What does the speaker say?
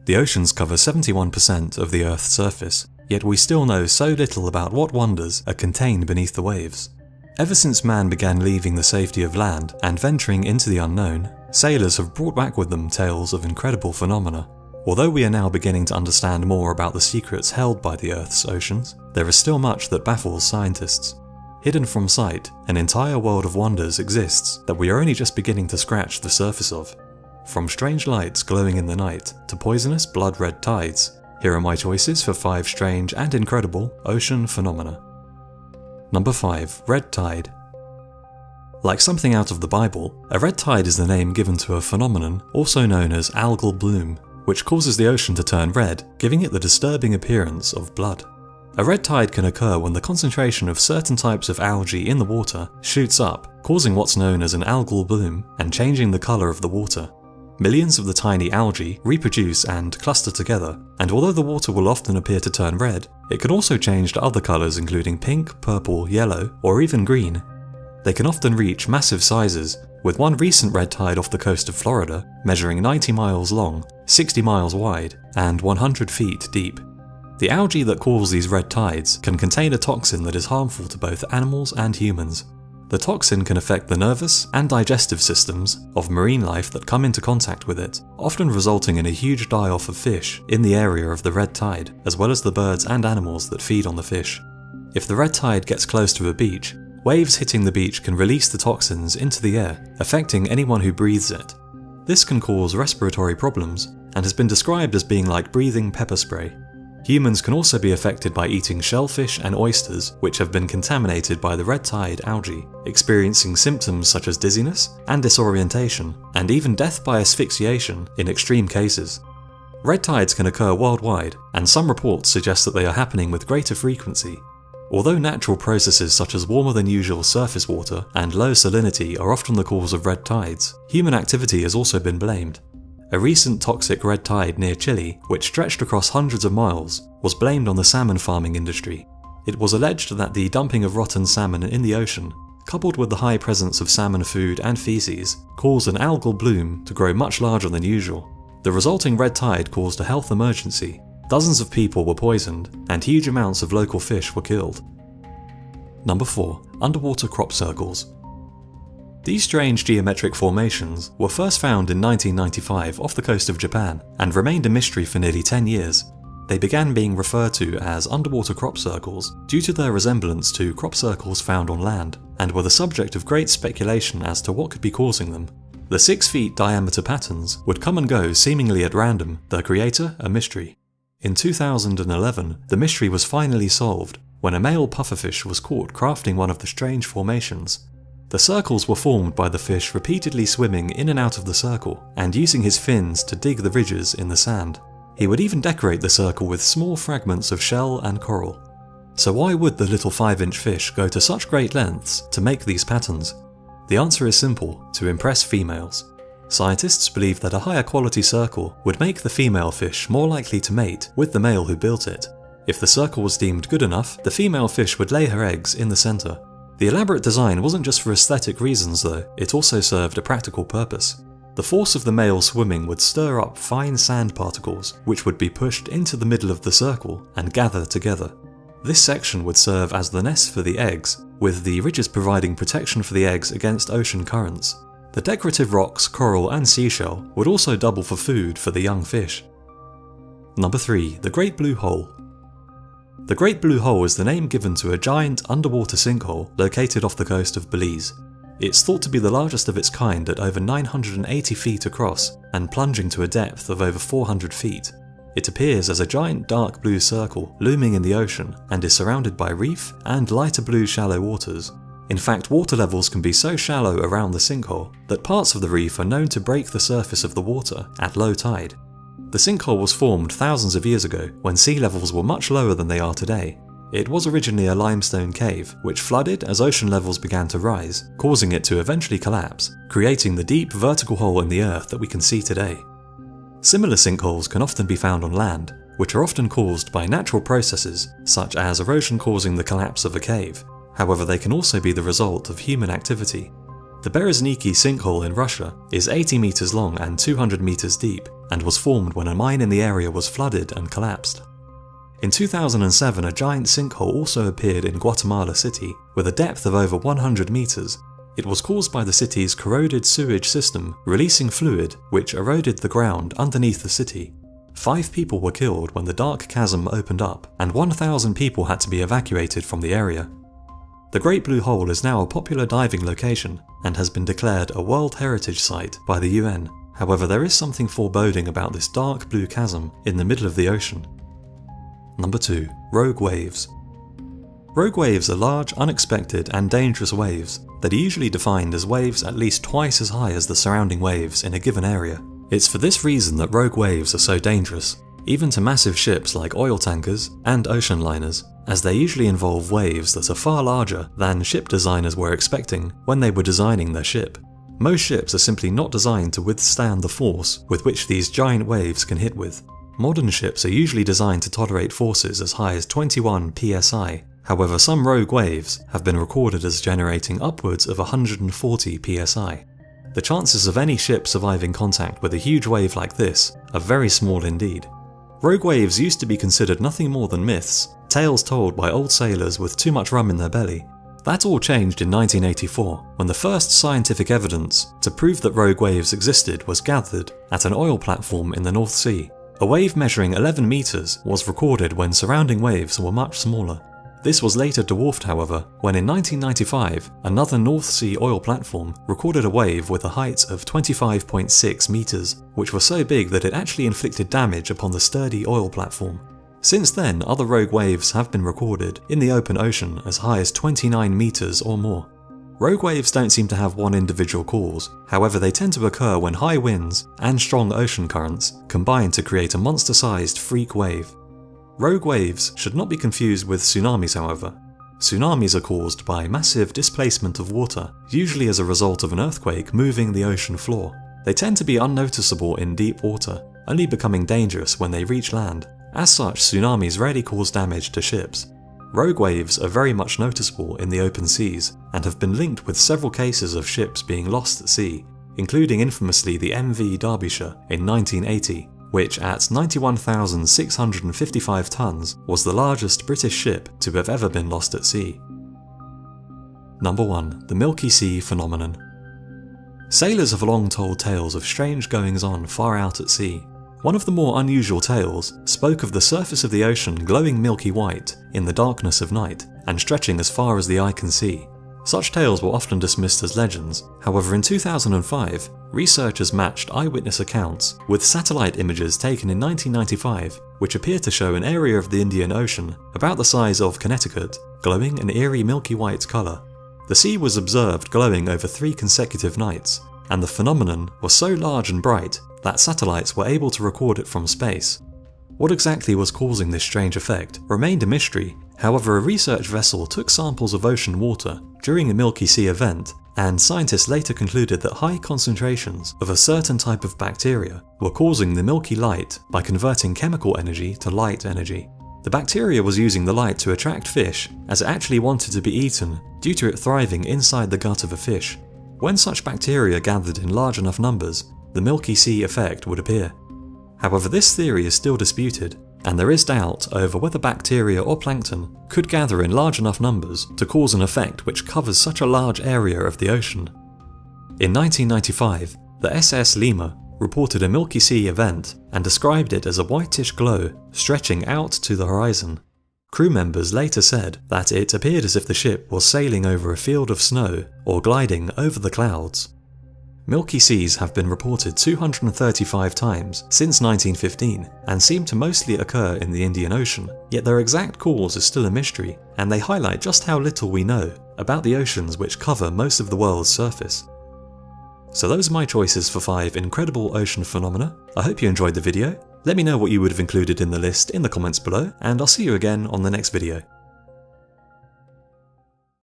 The oceans cover 71% of the Earth's surface, yet we still know so little about what wonders are contained beneath the waves. Ever since man began leaving the safety of land and venturing into the unknown, sailors have brought back with them tales of incredible phenomena. Although we are now beginning to understand more about the secrets held by the Earth's oceans, there is still much that baffles scientists. Hidden from sight, an entire world of wonders exists that we are only just beginning to scratch the surface of. From strange lights glowing in the night to poisonous blood-red tides, here are my choices for 5 strange and incredible ocean phenomena. Number 5. Red tide. Like something out of the Bible, a red tide is the name given to a phenomenon also known as algal bloom, which causes the ocean to turn red, giving it the disturbing appearance of blood. A red tide can occur when the concentration of certain types of algae in the water shoots up, causing what's known as an algal bloom and changing the colour of the water. Millions of the tiny algae reproduce and cluster together, and although the water will often appear to turn red, it can also change to other colours including pink, purple, yellow, or even green. They can often reach massive sizes, with one recent red tide off the coast of Florida measuring 90 miles long, 60 miles wide, and 100 feet deep. The algae that cause these red tides can contain a toxin that is harmful to both animals and humans. The toxin can affect the nervous and digestive systems of marine life that come into contact with it, often resulting in a huge die-off of fish in the area of the red tide, as well as the birds and animals that feed on the fish. If the red tide gets close to a beach, waves hitting the beach can release the toxins into the air, affecting anyone who breathes it. This can cause respiratory problems, and has been described as being like breathing pepper spray. Humans can also be affected by eating shellfish and oysters which have been contaminated by the red tide algae, experiencing symptoms such as dizziness and disorientation, and even death by asphyxiation in extreme cases. Red tides can occur worldwide, and some reports suggest that they are happening with greater frequency. Although natural processes such as warmer than usual surface water and low salinity are often the cause of red tides, human activity has also been blamed. A recent toxic red tide near Chile, which stretched across hundreds of miles, was blamed on the salmon farming industry. It was alleged that the dumping of rotten salmon in the ocean, coupled with the high presence of salmon food and feces, caused an algal bloom to grow much larger than usual. The resulting red tide caused a health emergency. Dozens of people were poisoned, and huge amounts of local fish were killed. Number 4. Underwater crop circles. These strange geometric formations were first found in 1995 off the coast of Japan, and remained a mystery for nearly 10 years. They began being referred to as underwater crop circles due to their resemblance to crop circles found on land, and were the subject of great speculation as to what could be causing them. The 6 feet diameter patterns would come and go seemingly at random, their creator a mystery. In 2011, the mystery was finally solved when a male pufferfish was caught crafting one of the strange formations. The circles were formed by the fish repeatedly swimming in and out of the circle, and using his fins to dig the ridges in the sand. He would even decorate the circle with small fragments of shell and coral. So why would the little 5-inch fish go to such great lengths to make these patterns? The answer is simple: to impress females. Scientists believe that a higher quality circle would make the female fish more likely to mate with the male who built it. If the circle was deemed good enough, the female fish would lay her eggs in the center. The elaborate design wasn't just for aesthetic reasons though, it also served a practical purpose. The force of the male swimming would stir up fine sand particles, which would be pushed into the middle of the circle and gather together. This section would serve as the nest for the eggs, with the ridges providing protection for the eggs against ocean currents. The decorative rocks, coral and seashell would also double for food for the young fish. Number 3. The Great Blue Hole. The Great Blue Hole is the name given to a giant underwater sinkhole located off the coast of Belize. It's thought to be the largest of its kind at over 980 feet across and plunging to a depth of over 400 feet. It appears as a giant dark blue circle looming in the ocean and is surrounded by reef and lighter blue shallow waters. In fact, water levels can be so shallow around the sinkhole that parts of the reef are known to break the surface of the water at low tide. The sinkhole was formed thousands of years ago when sea levels were much lower than they are today. It was originally a limestone cave, which flooded as ocean levels began to rise, causing it to eventually collapse, creating the deep vertical hole in the earth that we can see today. Similar sinkholes can often be found on land, which are often caused by natural processes, such as erosion causing the collapse of a cave. However, they can also be the result of human activity. The Berezniki sinkhole in Russia is 80 meters long and 200 meters deep, and was formed when a mine in the area was flooded and collapsed. In 2007, a giant sinkhole also appeared in Guatemala City, with a depth of over 100 meters. It was caused by the city's corroded sewage system releasing fluid which eroded the ground underneath the city. 5 people were killed when the dark chasm opened up, and 1,000 people had to be evacuated from the area. The Great Blue Hole is now a popular diving location and has been declared a World Heritage Site by the UN. However, there is something foreboding about this dark blue chasm in the middle of the ocean. Number 2. Rogue waves. Rogue waves are large, unexpected and dangerous waves that are usually defined as waves at least twice as high as the surrounding waves in a given area. It's for this reason that rogue waves are so dangerous, even to massive ships like oil tankers and ocean liners, as they usually involve waves that are far larger than ship designers were expecting when they were designing their ship. Most ships are simply not designed to withstand the force with which these giant waves can hit with. Modern ships are usually designed to tolerate forces as high as 21 psi. However, some rogue waves have been recorded as generating upwards of 140 psi. The chances of any ship surviving contact with a huge wave like this are very small indeed. Rogue waves used to be considered nothing more than myths, tales told by old sailors with too much rum in their belly. That all changed in 1984, when the first scientific evidence to prove that rogue waves existed was gathered at an oil platform in the North Sea. A wave measuring 11 meters was recorded when surrounding waves were much smaller. This was later dwarfed, however, when in 1995, another North Sea oil platform recorded a wave with a height of 25.6 meters, which was so big that it actually inflicted damage upon the sturdy oil platform. Since then, other rogue waves have been recorded in the open ocean as high as 29 meters or more. Rogue waves don't seem to have one individual cause, however they tend to occur when high winds and strong ocean currents combine to create a monster-sized freak wave. Rogue waves should not be confused with tsunamis, however. Tsunamis are caused by massive displacement of water, usually as a result of an earthquake moving the ocean floor. They tend to be unnoticeable in deep water, only becoming dangerous when they reach land. As such, tsunamis rarely cause damage to ships. Rogue waves are very much noticeable in the open seas, and have been linked with several cases of ships being lost at sea, including infamously the MV Derbyshire in 1980, which at 91,655 tons was the largest British ship to have ever been lost at sea. Number 1. The Milky Sea Phenomenon. Sailors have long told tales of strange goings-on far out at sea. One of the more unusual tales spoke of the surface of the ocean glowing milky white in the darkness of night and stretching as far as the eye can see. Such tales were often dismissed as legends. However, in 2005, researchers matched eyewitness accounts with satellite images taken in 1995, which appear to show an area of the Indian Ocean about the size of Connecticut, glowing an eerie milky white colour. The sea was observed glowing over 3 consecutive nights, and the phenomenon was so large and bright that satellites were able to record it from space. What exactly was causing this strange effect remained a mystery. However, a research vessel took samples of ocean water during a Milky Sea event, and scientists later concluded that high concentrations of a certain type of bacteria were causing the milky light by converting chemical energy to light energy. The bacteria was using the light to attract fish, as it actually wanted to be eaten due to it thriving inside the gut of a fish. When such bacteria gathered in large enough numbers, the Milky Sea effect would appear. However, this theory is still disputed, and there is doubt over whether bacteria or plankton could gather in large enough numbers to cause an effect which covers such a large area of the ocean. In 1995, the SS Lima reported a Milky Sea event and described it as a whitish glow stretching out to the horizon. Crew members later said that it appeared as if the ship was sailing over a field of snow or gliding over the clouds. Milky Seas have been reported 235 times since 1915 and seem to mostly occur in the Indian Ocean, yet their exact cause is still a mystery, and they highlight just how little we know about the oceans which cover most of the world's surface. So those are my choices for 5 incredible ocean phenomena. I hope you enjoyed the video. Let me know what you would have included in the list in the comments below, and I'll see you again on the next video.